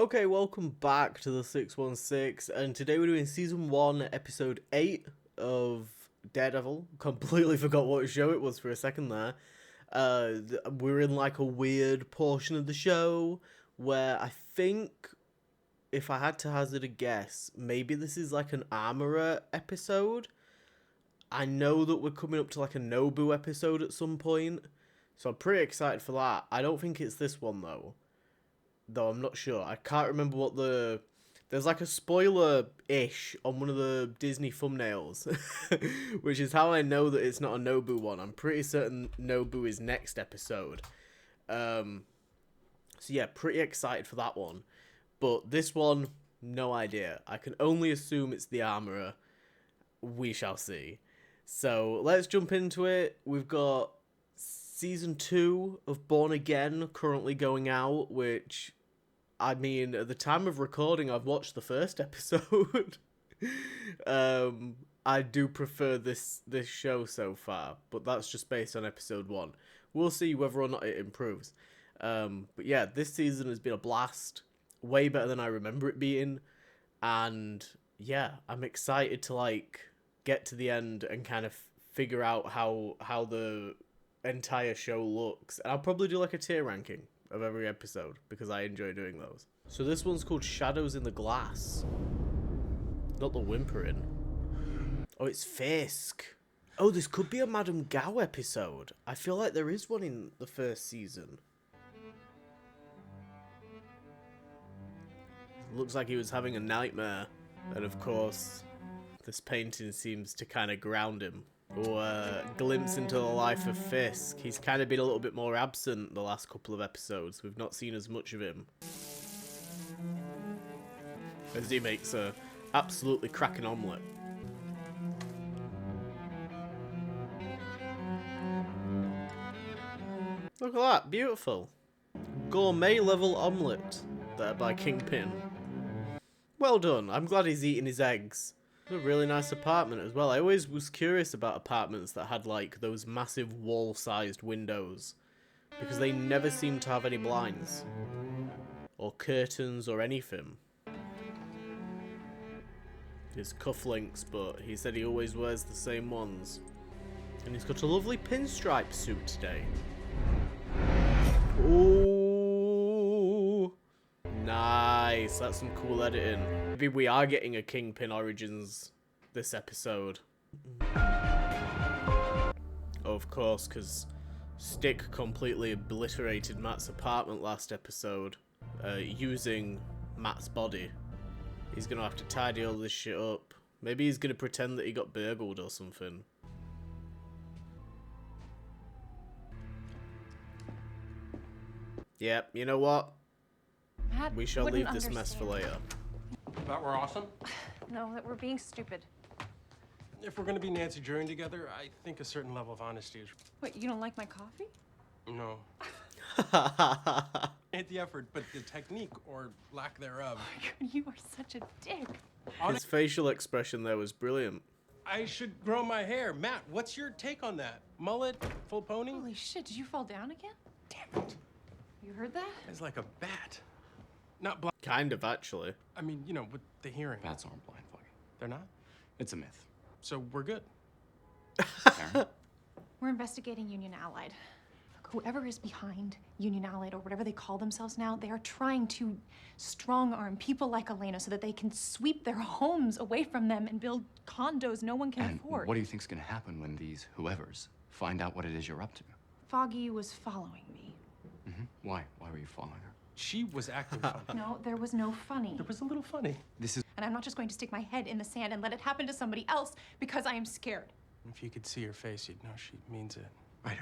Okay, welcome back to the 616, and today we're doing Season 1, Episode 8 of Daredevil. Completely forgot what show it was for a second there. We're in like a weird portion of the show where I think, if I had to hazard a guess, maybe this is like an Armorer episode. I know that we're coming up to like a Nobu episode at some point, so I'm pretty excited for that. I don't think it's this one though I'm not sure. I can't remember what there's like a spoiler-ish on one of the Disney thumbnails, which is how I know that it's not a Nobu one. I'm pretty certain Nobu is next episode. So yeah, pretty excited for that one. But this one, no idea. I can only assume it's the Armorer. We shall see. So let's jump into it. We've got Season 2 of Born Again currently going out, which, I mean, at the time of recording, I've watched the first episode. I do prefer this show so far, but that's just based on episode 1. We'll see whether or not it improves. But yeah, this season has been a blast. Way better than I remember it being. And yeah, I'm excited to like get to the end and kind of figure out how the entire show looks. And I'll probably do like a tier ranking of every episode because I enjoy doing those. So this one's called Shadows in the Glass. Not the whimpering. Oh, it's Fisk. Oh, this could be a Madame Gao episode. I feel like there is one in the first season. Looks like he was having a nightmare. And of course, this painting seems to kind of ground him. Or a glimpse into the life of Fisk. He's kind of been a little bit more absent the last couple of episodes. We've not seen as much of him. As he makes a absolutely cracking omelette. Look at that, beautiful. Gourmet level omelette there by Kingpin. Well done, I'm glad he's eating his eggs. It's a really nice apartment as well. I always was curious about apartments that had like those massive wall-sized windows, because they never seem to have any blinds or curtains or anything. His cufflinks, but he said he always wears the same ones. And he's got a lovely pinstripe suit today. Ooh, nice. That's some cool editing. Maybe we are getting a Kingpin Origins this episode. Of course, because Stick completely obliterated Matt's apartment last episode using Matt's body. He's going to have to tidy all this shit up. Maybe he's going to pretend that he got burgled or something. Yep, you know what? Matt, we shall leave this mess for later. That we're awesome? No, that we're being stupid. If we're gonna be Nancy Drew together, I think a certain level of honesty is... Wait, you don't like my coffee? No. Ain't the effort, but the technique, or lack thereof. Oh my God, you are such a dick. His facial expression there was brilliant. I should grow my hair. Matt, what's your take on that? Mullet? Full pony? Holy shit, did you fall down again? Damn it. You heard that? It's like a bat. Not blind. Kind of, actually. I mean, you know, with the hearing. Bats aren't blind, Foggy. They're not? It's a myth. So we're good. Karen? We're investigating Union Allied. Look, whoever is behind Union Allied, or whatever they call themselves now, they are trying to strong-arm people like Elena so that they can sweep their homes away from them and build condos no one can afford. What do you think's gonna happen when these whoever's find out what it is you're up to? Foggy was following me. Why? Why were you following her? She was acting funny. No, there was no funny. There was a little funny. This is... And I'm not just going to stick my head in the sand and let it happen to somebody else because I am scared. If you could see her face, you'd know she means it. Right,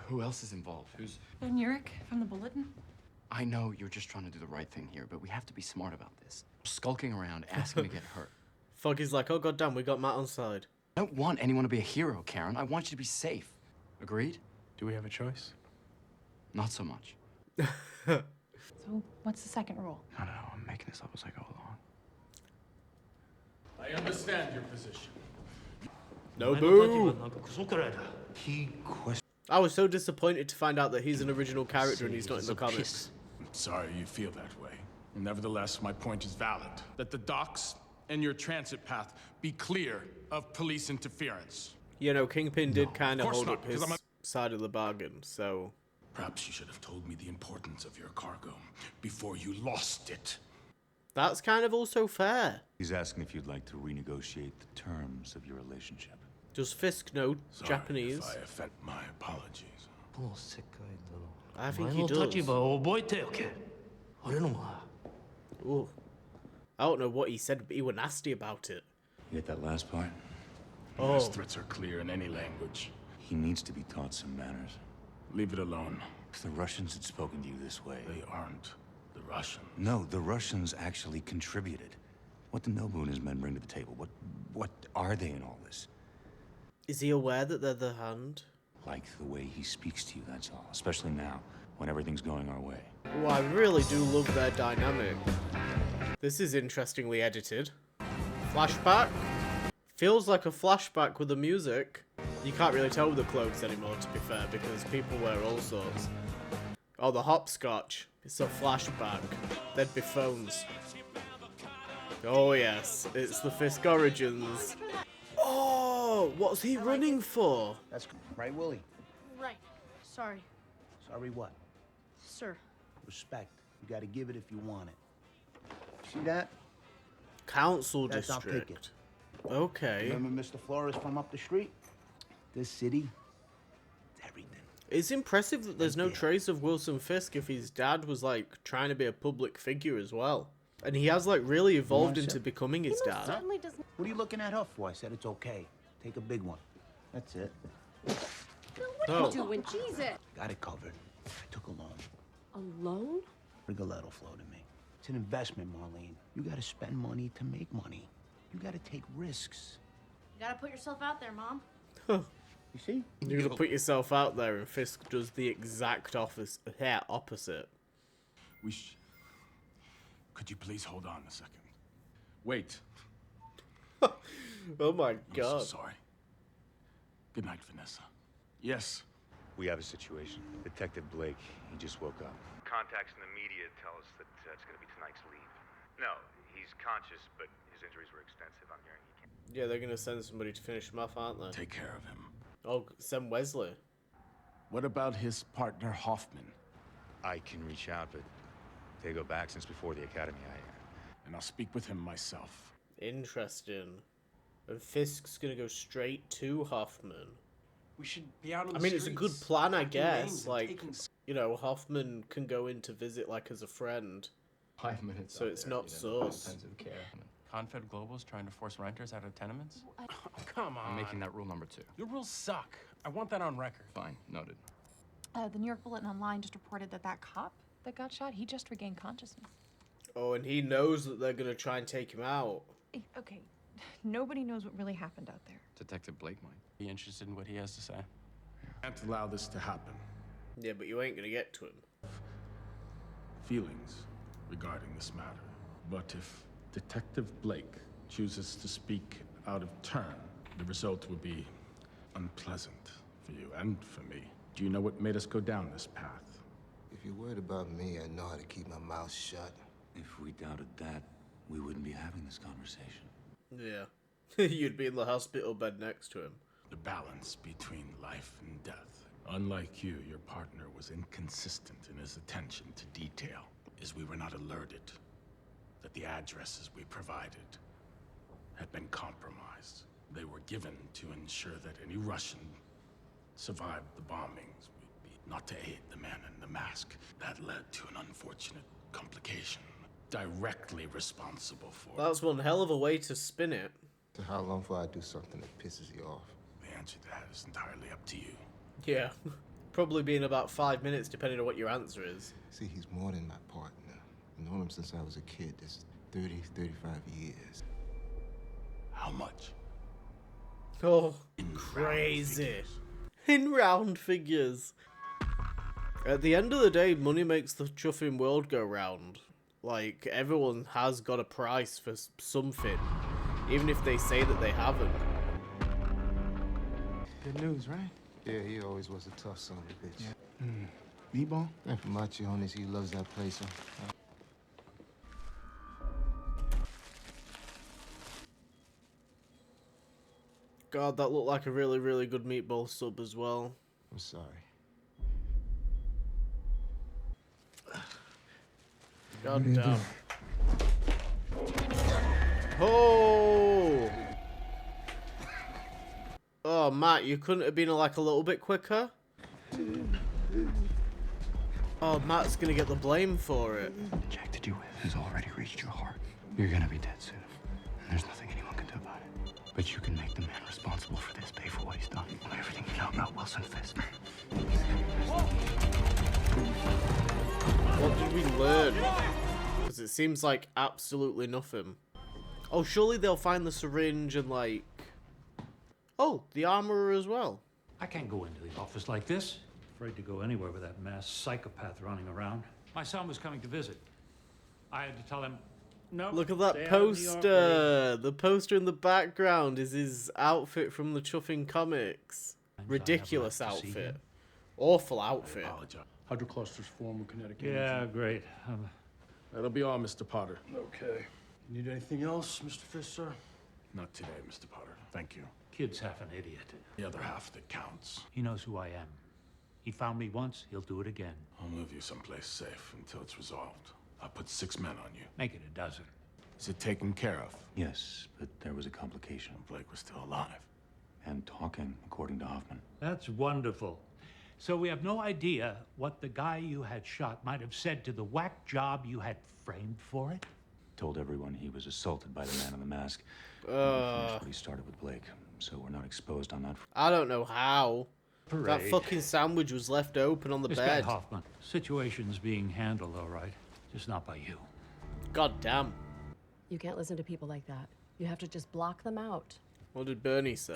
who else is involved? Who's... Ben Urich from the Bulletin? I know you're just trying to do the right thing here, but we have to be smart about this. Skulking around, asking to get hurt. Foggy's like, oh goddamn, we got Matt on side. I don't want anyone to be a hero, Karen. I want you to be safe. Agreed? Do we have a choice? Not so much. So, what's the second rule? No, I'm making this up as I go along. I understand your position. Nobu! He I was so disappointed to find out that he's an original character and he's not in the comics. Sorry you feel that way. Nevertheless, my point is valid. That the docks and your transit path be clear of police interference. You know, Kingpin did kind of course hold not, up his side of the bargain, so... Perhaps you should have told me the importance of your cargo before you lost it. That's kind of also fair. He's asking if you'd like to renegotiate the terms of your relationship. Does Fisk know Sorry Japanese? if I offend. My apologies. I think he does. Ooh. I don't know what he said, but he was nasty about it. You get that last part? Oh. His threats are clear in any language. He needs to be taught some manners. Leave it alone. If the Russians had spoken to you this way... They aren't the Russians. No, the Russians actually contributed. What do Nobu and his men bring to the table? What are they in all this? Is he aware that they're the Hand? Like the way he speaks to you, that's all. Especially now, when everything's going our way. Oh, I really do love their dynamic. This is interestingly edited. Flashback? Feels like a flashback with the music. You can't really tell with the clothes anymore, to be fair, because people wear all sorts. Oh, the hopscotch. It's a flashback. There'd be phones. Oh yes, it's the Fisk Origins. Oh, what's he running for? That's right, Willie. Right. Sorry, Sorry what? sir. Respect. You gotta give it if you want it. See that? Council That's our district. picket. Okay. Remember Mr. Flores from up the street? This city, it's everything. It's impressive that there's no trace of Wilson Fisk if his dad was like trying to be a public figure as well. And he has like really evolved into becoming his dad. Certainly doesn't. What are you looking at her for? I said it's okay. Take a big one. That's it. What Oh. are you doing? Jesus. Got it covered. I took a loan. A loan? Rigoletto floated me. It's an investment, Marlene. You gotta spend money to make money. You gotta take risks. You gotta put yourself out there, Mom. Huh. You see? You're gonna put yourself out there, and Fisk does the exact opposite. Could you please hold on a second? Wait. Oh my I'm god. so sorry. Good night, Vanessa. Yes. We have a situation. Detective Blake, he just woke up. Contacts in the media tell us that it's going to be tonight's leave. No, he's conscious, but his injuries were extensive. I'm hearing he can't. Yeah, they're gonna send somebody to finish him off, aren't they? Take care of him. Oh, send Wesley. What about his partner, Hoffman? I can reach out, but they go back since before the academy. And I'll speak with him myself. Interesting. And Fisk's gonna go straight to Hoffman. We should be out on the I mean, it's a good streets, plan, I collecting guess. names and Like, taking you know, Hoffman can go in to visit, like, as a friend. 5 minutes. So out it's there, not you know, sus. intensive care. Confed Global's trying to force renters out of tenements? Oh, come on. I'm making that rule number 2. Your rules suck. I want that on record. Fine, noted. The New York Bulletin Online just reported that cop that got shot, he just regained consciousness. Oh, and he knows that they're gonna try and take him out. Okay, nobody knows what really happened out there. Detective Blake might. Be interested in what he has to say. Can't allow this to happen. Yeah, but you ain't gonna get to him. Feelings regarding this matter. But if Detective Blake chooses to speak out of turn, the result would be unpleasant for you and for me. Do you know what made us go down this path? If you're worried about me, I know how to keep my mouth shut. If we doubted that, we wouldn't be having this conversation. Yeah. You'd be in the hospital bed next to him. The balance between life and death. Unlike you, your partner was inconsistent in his attention to detail, as we were not alerted that the addresses we provided had been compromised. They were given to ensure that any Russian survived the bombings would be not to aid the man in the mask. That led to an unfortunate complication, directly responsible for... That's one hell of a way to spin it. So how long before I do something that pisses you off? The answer to that is entirely up to you. Yeah. Probably be in about 5 minutes, depending on what your answer is. See, he's more than my partner. I've known him since I was a kid. This is 30, 35 years. How much? Oh, In crazy. round figures. In round figures. At the end of the day, money makes the chuffing world go round. Like, everyone has got a price for something, even if they say that they haven't. Good news, right? Yeah, he always was a tough son of a bitch. Meatball? And for Machiones, he loves that place. Huh? God, that looked like a really, really good meatball sub as well. I'm sorry. God damn. Oh! Oh, Matt, you couldn't have been like a little bit quicker? Oh, Matt's gonna get the blame for it. The jack that you with has already reached your heart. You're gonna be dead soon. And there's nothing anyone can do about it. But you can make the man responsible for this pay for what he's done. Everything you know about Wilson Fisk. What did we learn? Because it seems like absolutely nothing. Oh, surely they'll find the syringe and like... Oh, the armorer as well. I can't go into the office like this. Afraid to go anywhere with that masked psychopath running around. My son was coming to visit. I had to tell him, no. Look at that poster. The poster in the background is his outfit from the Chuffing comics. Ridiculous outfit. Awful outfit. Hydrocluster's form of kinetic energy. Yeah, great. That'll be all, Mr. Potter. Okay. Need anything else, Mr. Fisk, sir? Not today, Mr. Potter. Thank you. Kid's half an idiot. The other half that counts. He knows who I am. He found me once, he'll do it again. I'll move you someplace safe until it's resolved. I'll put 6 men on you. Make it a dozen. Is it taken care of? Yes, but there was a complication. Blake was still alive. And talking, according to Hoffman. That's wonderful. So we have no idea what the guy you had shot might have said to the whack job you had framed for it? Told everyone he was assaulted by the man in the mask. He finished what he started with Blake, so we're not exposed on that. I don't know how. Parade. That fucking sandwich was left open on the Miss bed. Hoffman, situation's being handled all right, just not by you. God damn. You can't listen to people like that. You have to just block them out. What did Bernie say?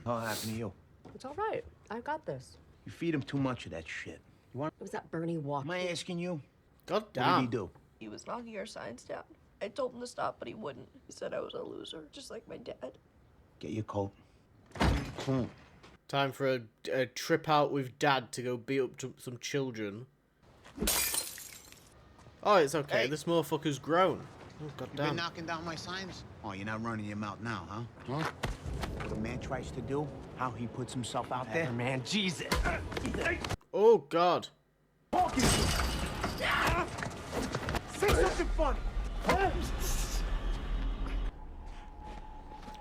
What happened to you? It's all right. I've got this. You feed him too much of that shit. You want? It was that Bernie walk. Am I asking you? God What damn. did he do? He was knocking our signs down. I told him to stop, but he wouldn't. He said I was a loser, just like my dad. Get your coat. Time for a trip out with Dad to go beat up some children. Oh, it's okay. Hey. This motherfucker's grown. Oh, God You been damn. knocking down my signs? Oh, you're not running your mouth now, huh? Huh? What a man tries to do, how he puts himself out there. Man, Jesus. Oh, God. Say something funny.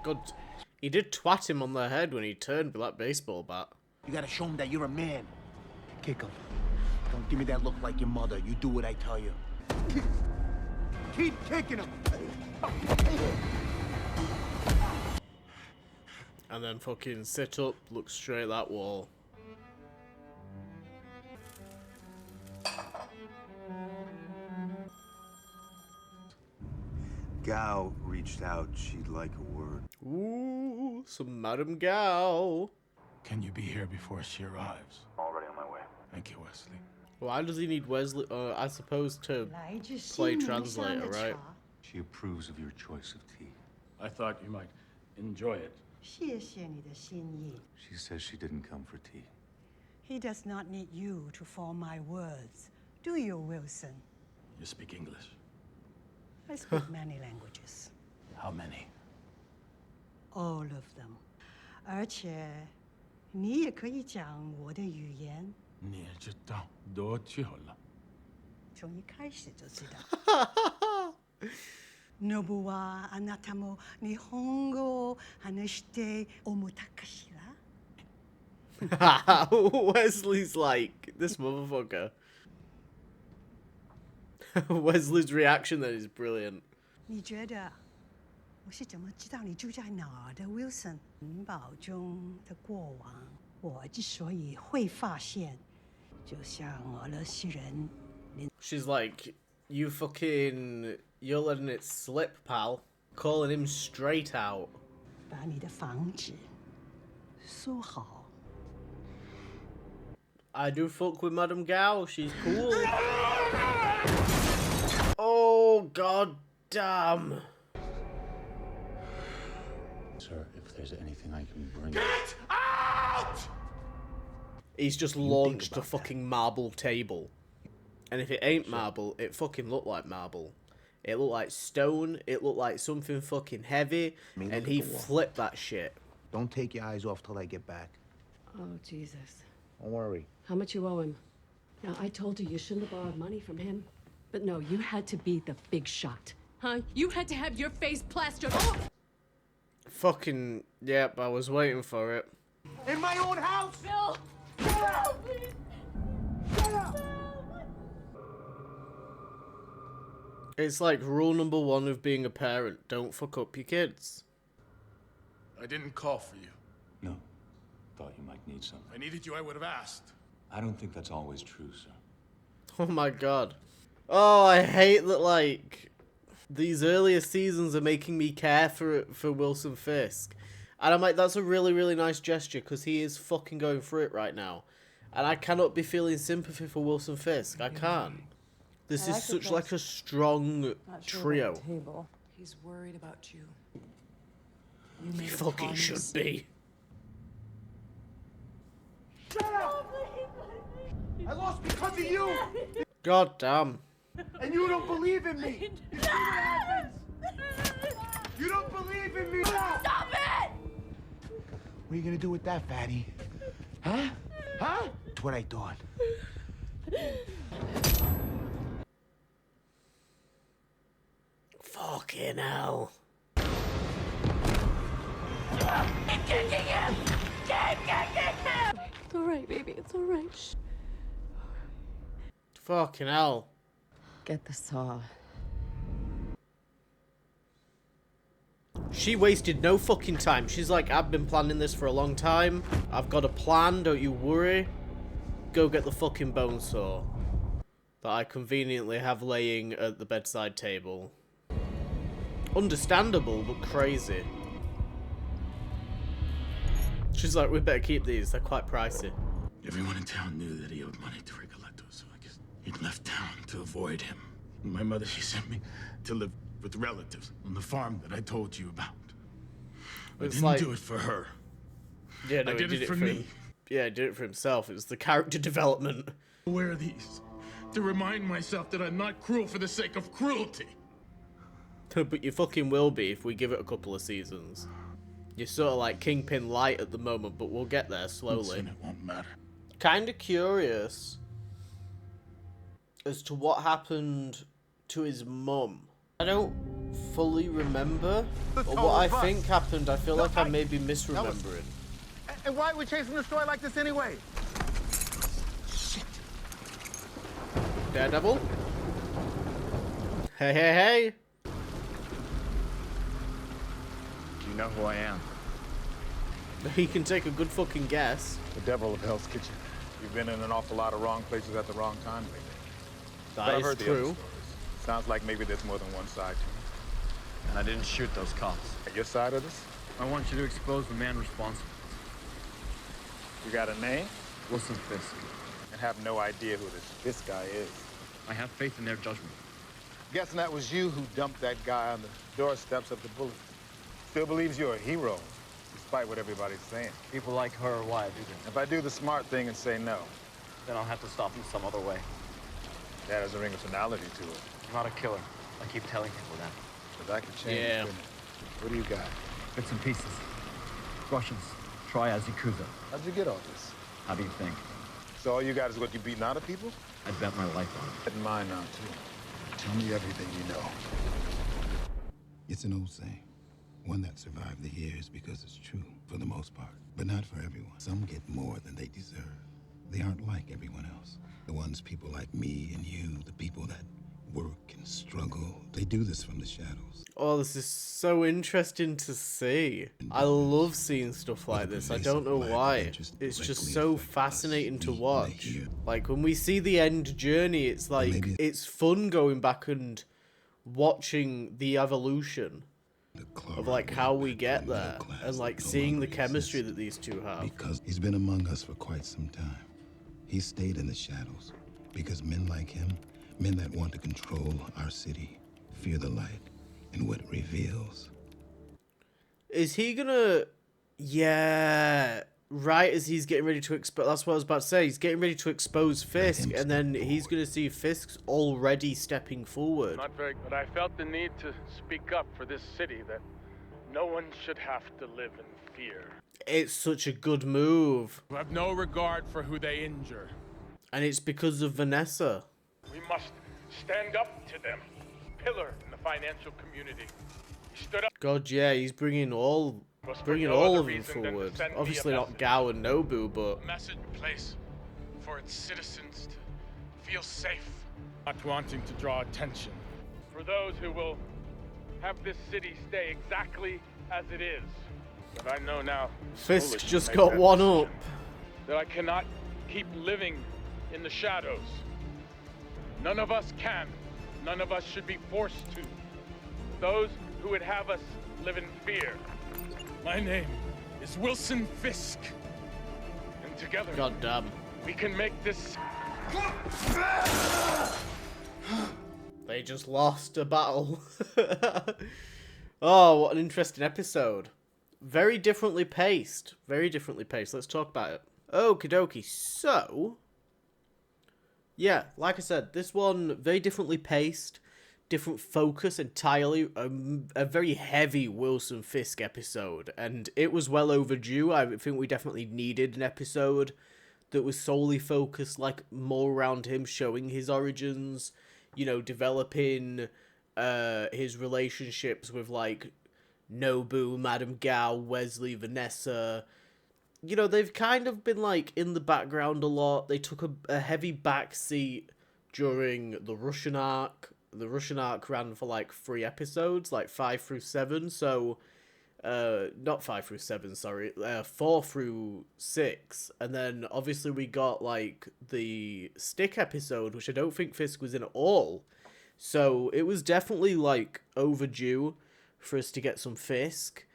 God. He did twat him on the head when he turned with that baseball bat. You gotta show him that you're a man. Kick him. Don't give me that look like your mother. You do what I tell you. Keep kicking him. And then fucking sit up, look straight at that wall. Gao reached out. She'd like a word. Ooh, some Madame Gao. Can you be here before she arrives? Already on my way. Thank you, Wesley. Why does he need Wesley? I suppose to play translator, right? She approves of your choice of tea. I thought you might enjoy it. She says she didn't come for tea. He does not need you to form my words, do you, Wilson? You speak English? I speak many languages. How many? All of them. 而且你也可以讲我的语言。你也知道多久了？从一开始就知道。Nobu はあなたも日本語を話して思ったかしら Wesley's like, this motherfucker. Wesley's reaction then is brilliant. 你觉得我是怎么知道你住在哪儿的 Wilson？ 城堡中的过往，我之所以会发现，就像俄罗斯人。She's like, you're letting it slip, pal. Calling him straight out. 把你的房子收好。 I do fuck with Madame Gao. She's cool. Oh, god damn. Sir, if there's anything I can bring... Get out! He's just launched a fucking marble table. And if it ain't marble, it fucking looked like marble. It looked like stone, it looked like something fucking heavy, and he flipped that shit. Don't take your eyes off till I get back. Oh, Jesus. Don't worry. How much you owe him? Now, I told you shouldn't have borrowed money from him. But no, you had to be the big shot. Huh? You had to have your face plastered. Oh! Fucking, yep, I was waiting for it. In my own house! Bill! Get out! Get out! It's like rule number 1 of being a parent. Don't fuck up your kids. I didn't call for you. No. Thought you might need something. If I needed you, I would have asked. I don't think that's always true, sir. Oh my god. Oh, I hate that, like, these earlier seasons are making me care for Wilson Fisk. And I'm like, that's a really, really nice gesture, because he is fucking going through it right now. And I cannot be feeling sympathy for Wilson Fisk. I can't. This is such like a strong trio. He's worried about you. He fucking should be. I lost because of you! God damn. And you don't believe in me! You see what happens? You don't believe in me! Stop it! What are you gonna do with that, fatty? Huh? Huh? That's what I thought. Fucking hell. Keep kicking him! Keep kicking him! It's all right, baby. It's all right. Shh. Fucking hell. Get the saw. She wasted no fucking time. She's like, I've been planning this for a long time. I've got a plan, don't you worry. Go get the fucking bone saw that I conveniently have laying at the bedside table. Understandable, but crazy. She's like, we better keep these. They're quite pricey. Everyone in town knew that he owed money to Rigoletto, so I guess he'd left town to avoid him. My mother, she sent me to live with relatives on the farm that I told you about. I didn't do it for her. Yeah, no, I did it for me. Yeah, he did it for himself. It was the character development. Wear these to remind myself that I'm not cruel for the sake of cruelty. But you fucking will be if we give it a couple of seasons. You're sort of like Kingpin light at the moment, but we'll get there slowly. It won't matter. Kind of curious as to what happened to his mum. I don't fully remember, or what I think happened. I feel like I may be misremembering. And why are we chasing the story like this anyway? Shit. Daredevil? Hey, hey, hey! You know who I am? He can take a good fucking guess. The devil of Hell's Kitchen. You've been in an awful lot of wrong places at the wrong time lately. That But I've is heard the other true. stories. Sounds like maybe there's more than one side to it. And I didn't shoot those cops. At your side of this? I want you to expose the man responsible. You got a name? Wilson Fisk. And have no idea who this guy is. I have faith in their judgment. Guessing that was you who dumped that guy on the doorsteps of the bullet. Still believes you're a hero, despite what everybody's saying. People like her are why I do that. If I do the smart thing and say no, then I'll have to stop him some other way. That has a ring of finality to it. I'm not a killer. I keep telling people that. But that could change. Yeah. couldn't it? What do you got? Bits and pieces. Russians. Try as Yakuza. How'd you get all this? How do you think? So all you got is what you beating out of people? I bet my life on it. And mine now, too. Tell me everything you know. It's an old saying. One that survived the years because it's true, for the most part. But not for everyone. Some get more than they deserve. They aren't like everyone else. The ones people like me and you, the people that work and struggle, they do this from the shadows. Oh, this is so interesting to see. I love seeing stuff like this. I don't know why. It's just so fascinating to watch. Like, when we see the end journey, it's like, it's fun going back and watching the evolution of like how we get there, and like seeing the chemistry that these two have. Because he's been among us for quite some time. He's stayed in the shadows because men like him, men that want to control our city, fear the light and what it reveals. Is he gonna... Yeah... Right as he's getting ready to expose... That's what I was about to say. He's getting ready to expose Fisk, and then he's gonna see Fisk's already stepping forward. Not very good. I felt the need to speak up for this city that No one should have to live in fear. It's such a good move. Who have no regard for who they injure. And it's because of Vanessa. We must stand up to them. Pillar in the financial community. He stood up. God, yeah, he's bringing all of them forward. Obviously not Gao and Nobu, but A message place for its citizens to feel safe. Not wanting to draw attention. For those who will have this city stay exactly as it is. But I know now. Fisk just got one up. That I cannot keep living in the shadows. None of us can. None of us should be forced to. Those who would have us live in fear. My name is Wilson Fisk. And together, God damn. we can make this. They just lost a battle. Oh, what an interesting episode. Very differently paced. Very differently paced. Let's talk about it. Okie dokie. So, yeah, like I said, this one very differently paced, different focus entirely, a very heavy Wilson Fisk episode, and it was well overdue. I think we definitely needed an episode that was solely focused, like, more around him, showing his origins, you know, developing his relationships with, like, Nobu, Madame Gao, Wesley, Vanessa. You know, they've kind of been, like, in the background a lot. They took a heavy backseat during the Russian arc. The Russian arc ran for, like, 3 episodes, like 5 through 7, so... not 5 through 7, sorry, 4 through 6, and then obviously we got, like, the Stick episode, which I don't think Fisk was in at all, so it was definitely, like, overdue for us to get some Fisk,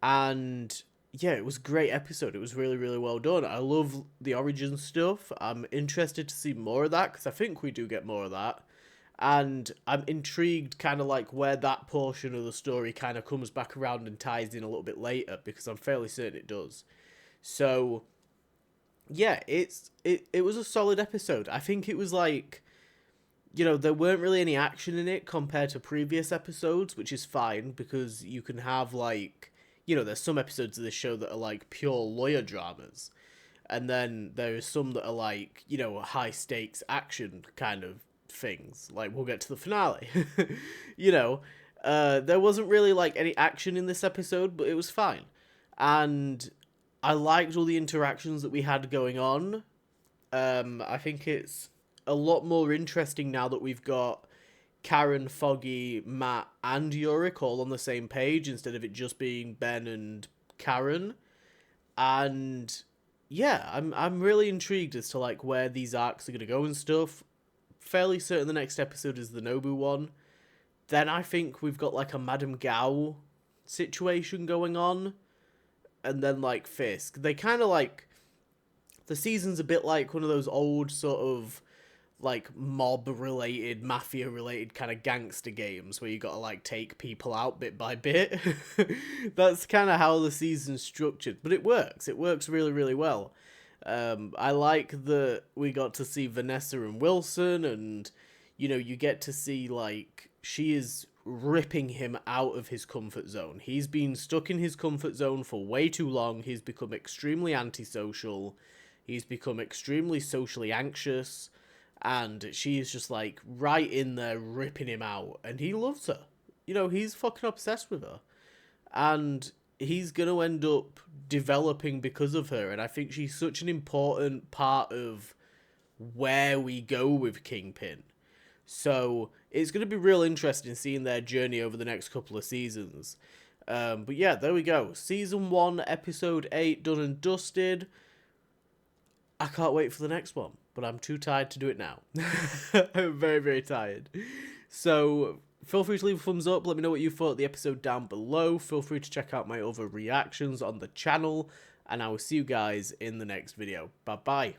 and yeah, it was a great episode. It was really, really well done. I love the origin stuff. I'm interested to see more of that, because I think we do get more of that. And I'm intrigued kind of like where that portion of the story kind of comes back around and ties in a little bit later, because I'm fairly certain it does. So, yeah, it was a solid episode. I think it was like, you know, there weren't really any action in it compared to previous episodes, which is fine, because you can have, like, you know, there's some episodes of this show that are like pure lawyer dramas. And then there's some that are like, you know, high stakes action kind of things. Like, we'll get to the finale. You know, there wasn't really like any action in this episode, but it was fine. And I liked all the interactions that we had going on. I think it's a lot more interesting now that we've got Karen, Foggy, Matt, and Yorick all on the same page, instead of it just being Ben and Karen. And yeah, I'm really intrigued as to like where these arcs are going to go and stuff. Fairly certain the next episode is the Nobu one. Then I think we've got like a Madame Gao situation going on. And then like Fisk. They kind of like... The season's a bit like one of those old sort of like mob-related, mafia-related kind of gangster games where you got to like take people out bit by bit. That's kind of how the season's structured. But it works. It works really, really well. I like that we got to see Vanessa and Wilson, and, you know, you get to see, like, she is ripping him out of his comfort zone. He's been stuck in his comfort zone for way too long. He's become extremely antisocial. He's become extremely socially anxious, and she is just, like, right in there ripping him out, and he loves her. You know, he's fucking obsessed with her. And he's going to end up developing because of her, and I think she's such an important part of where we go with Kingpin. So it's going to be real interesting seeing their journey over the next couple of seasons. But yeah, there we go. Season 1, Episode 8, done and dusted. I can't wait for the next one, but I'm too tired to do it now. I'm very, very tired. So feel free to leave a thumbs up. Let me know what you thought of the episode down below. Feel free to check out my other reactions on the channel. And I will see you guys in the next video. Bye-bye.